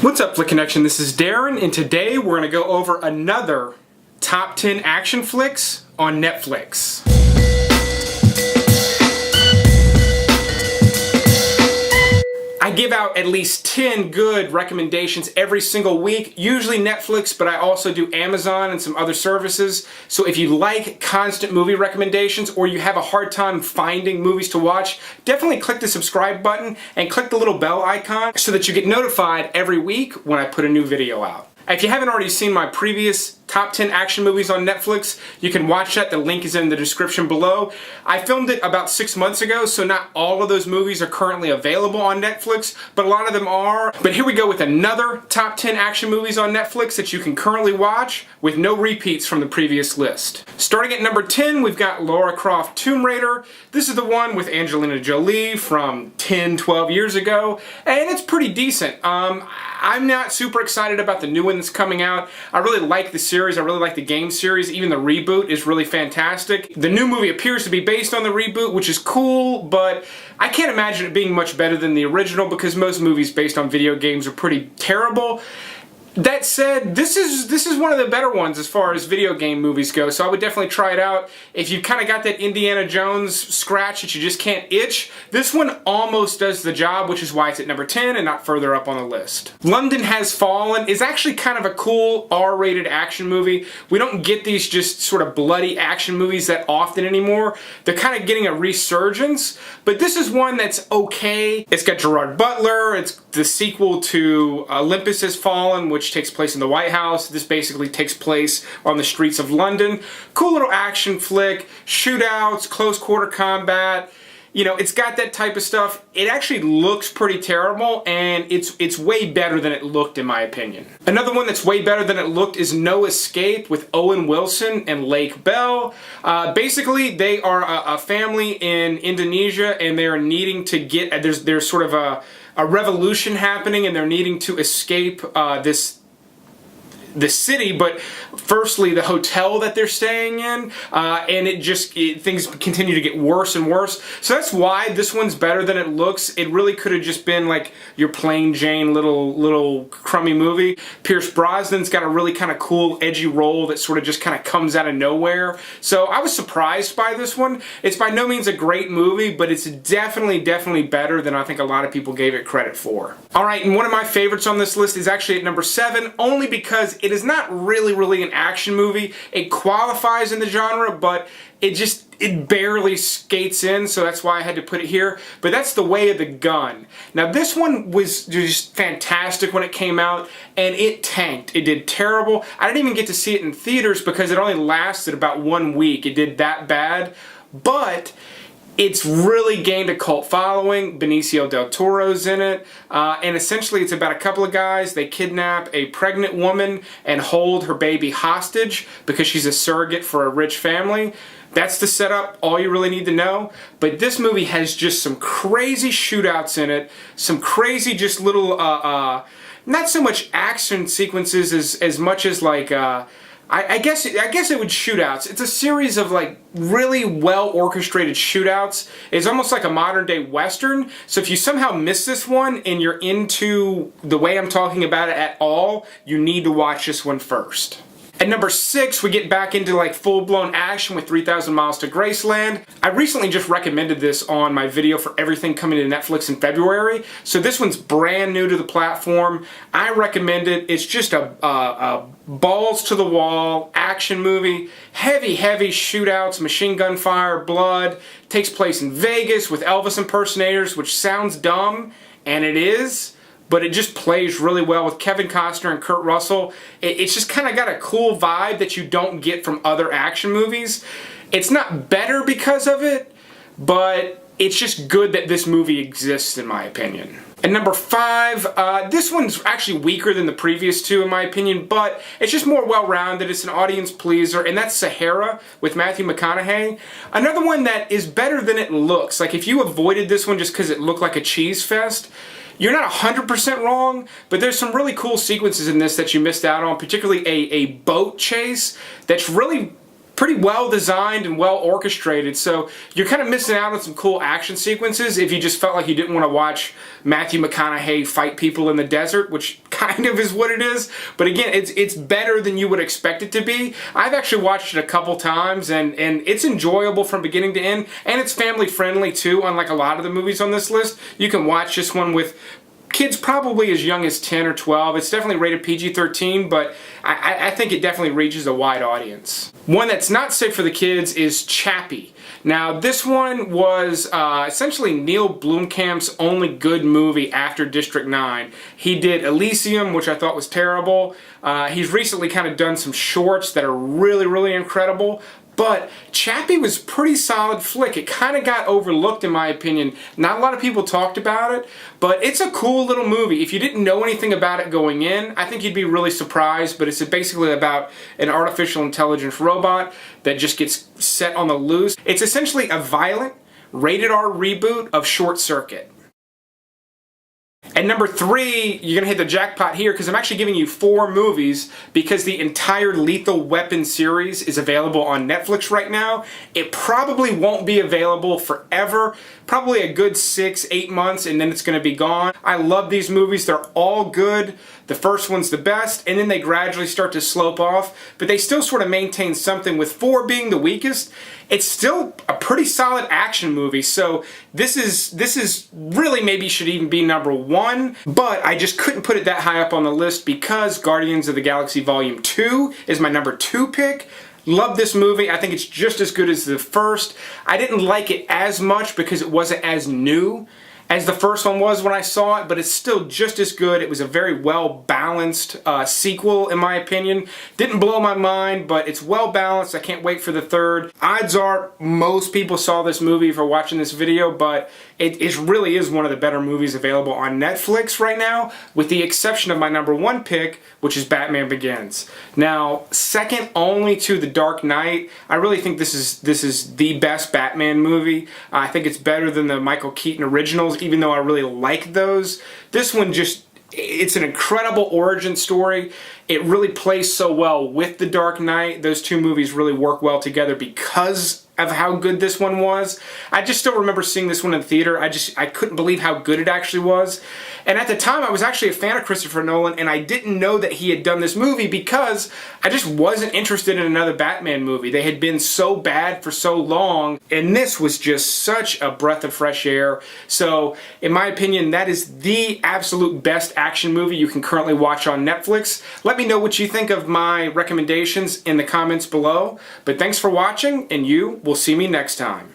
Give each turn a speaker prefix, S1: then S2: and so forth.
S1: What's up, Flick Connection? This is Darren, and today we're going to go over another top 10 action flicks on Netflix. I give out at least 10 good recommendations every single week, usually Netflix, but I also do Amazon and some other services. So if you like constant movie recommendations or you have a hard time finding movies to watch, definitely click the subscribe button and click the little bell icon so that you get notified every week when I put a new video out. If you haven't already seen my previous top 10 action movies on Netflix, you can watch that. The link is in the description below. I filmed it about 6 months ago, so not all of those movies are currently available on Netflix, but a lot of them are. But here we go with another top 10 action movies on Netflix that you can currently watch with no repeats from the previous list. Starting at number 10, we've got Lara Croft Tomb Raider. This is the one with Angelina Jolie from 10, 12 years ago, and it's pretty decent. I'm not super excited about the new one that's coming out. I really like the series. I really like the game series. Even the reboot is really fantastic. The new movie appears to be based on the reboot, which is cool, but I can't imagine it being much better than the original because most movies based on video games are pretty terrible. That said, this is one of the better ones as far as video game movies go, so I would definitely try it out. If you've kind of got that Indiana Jones scratch that you just can't itch, this one almost does the job, which is why it's at number 10 and not further up on the list. London Has Fallen is actually kind of a cool R-rated action movie. We don't get these just sort of bloody action movies that often anymore. They're kind of getting a resurgence, but this is one that's okay. It's got Gerard Butler. It's the sequel to Olympus Has Fallen, which takes place in the White House. This basically takes place on the streets of London. Cool little action flick, shootouts, close quarter combat. You know, it's got that type of stuff. It actually looks pretty terrible, and it's way better than it looked, in my opinion. Another one that's way better than it looked is No Escape with Owen Wilson and Lake Bell. Basically, they are a family in Indonesia, and they are needing to get, there's sort of a revolution happening, and they're needing to escape the city, but firstly the hotel that they're staying in, and things continue to get worse and worse. So that's why this one's better than it looks. It really could have just been like your plain Jane little crummy movie. Pierce Brosnan's got a really kind of cool edgy role that sort of just kind of comes out of nowhere. So I was surprised by this one. It's by no means a great movie, but it's definitely better than I think a lot of people gave it credit for. Alright, and one of my favorites on this list is actually at number 7, only because it is not really an action movie. It qualifies in the genre, but it barely skates in, so that's why I had to put it here. But that's The Way of the Gun. Now this one was just fantastic when it came out, and it tanked. It did terrible. I didn't even get to see it in theaters because it only lasted about 1 week. It did that bad, but it's really gained a cult following. Benicio del Toro's in it, and essentially it's about a couple of guys. They kidnap a pregnant woman and hold her baby hostage because she's a surrogate for a rich family. That's the setup, all you really need to know. But this movie has just some crazy shootouts in it, some crazy just little, not so much action sequences as much as like, I guess it would shootouts. It's a series of like really well orchestrated shootouts. It's almost like a modern day Western. So if you somehow miss this one and you're into the way I'm talking about it at all, you need to watch this one first. At number 6, we get back into like full-blown action with 3,000 Miles to Graceland. I recently just recommended this on my video for everything coming to Netflix in February. So this one's brand new to the platform. I recommend it. It's just a balls to the wall action movie. Heavy shootouts, machine gun fire, blood. Takes place in Vegas with Elvis impersonators, which sounds dumb, and it is. But it just plays really well with Kevin Costner and Kurt Russell. It's just kind of got a cool vibe that you don't get from other action movies. It's not better because of it, but it's just good that this movie exists, in my opinion. At number 5, this one's actually weaker than the previous two, in my opinion, but it's just more well-rounded. It's an audience pleaser, and that's Sahara with Matthew McConaughey. Another one that is better than it looks. Like, if you avoided this one just because it looked like a cheese fest, you're not 100% wrong, but there's some really cool sequences in this that you missed out on, particularly a boat chase that's really pretty well designed and well orchestrated, so you're kind of missing out on some cool action sequences if you just felt like you didn't want to watch Matthew McConaughey fight people in the desert, which kind of is what it is. But again, it's better than you would expect it to be. I've actually watched it a couple times, and it's enjoyable from beginning to end, and it's family friendly too, unlike a lot of the movies on this list. You can watch this one with kids probably as young as 10 or 12. It's definitely rated PG-13, but I think it definitely reaches a wide audience. One that's not safe for the kids is Chappie. Now, this one was essentially Neil Blomkamp's only good movie after District 9. He did Elysium, which I thought was terrible. He's recently kind of done some shorts that are really, really incredible. But Chappie was a pretty solid flick. It kind of got overlooked in my opinion. Not a lot of people talked about it, but it's a cool little movie. If you didn't know anything about it going in, I think you'd be really surprised, but it's basically about an artificial intelligence robot that just gets set on the loose. It's essentially a violent, rated R reboot of Short Circuit. At number 3, you're going to hit the jackpot here because I'm actually giving you 4 movies because the entire Lethal Weapon series is available on Netflix right now. It probably won't be available forever, probably a good 6-8 months, and then it's going to be gone. I love these movies. They're all good. The first one's the best, and then they gradually start to slope off, but they still sort of maintain something, with 4 being the weakest. It's still a pretty solid action movie, so this is really maybe should even be number 1, but I just couldn't put it that high up on the list because Guardians of the Galaxy Volume 2 is my number 2 pick. Love this movie. I think it's just as good as the first. I didn't like it as much because it wasn't as new as the first one was when I saw it, but it's still just as good. It was a very well-balanced sequel, in my opinion. Didn't blow my mind, but it's well-balanced. I can't wait for the third. Odds are most people saw this movie for watching this video, but it really is one of the better movies available on Netflix right now, with the exception of my number 1 pick, which is Batman Begins. Now, second only to The Dark Knight, I really think this is the best Batman movie. I think it's better than the Michael Keaton originals, even though I really like those. This one it's an incredible origin story. It really plays so well with The Dark Knight. Those two movies really work well together because of how good this one was. I just still remember seeing this one in the theater. I couldn't believe how good it actually was. And at the time, I was actually a fan of Christopher Nolan, and I didn't know that he had done this movie because I just wasn't interested in another Batman movie. They had been so bad for so long, and this was just such a breath of fresh air. So, in my opinion, that is the absolute best action movie you can currently watch on Netflix. Let me know what you think of my recommendations in the comments below. But thanks for watching, and you will see me next time.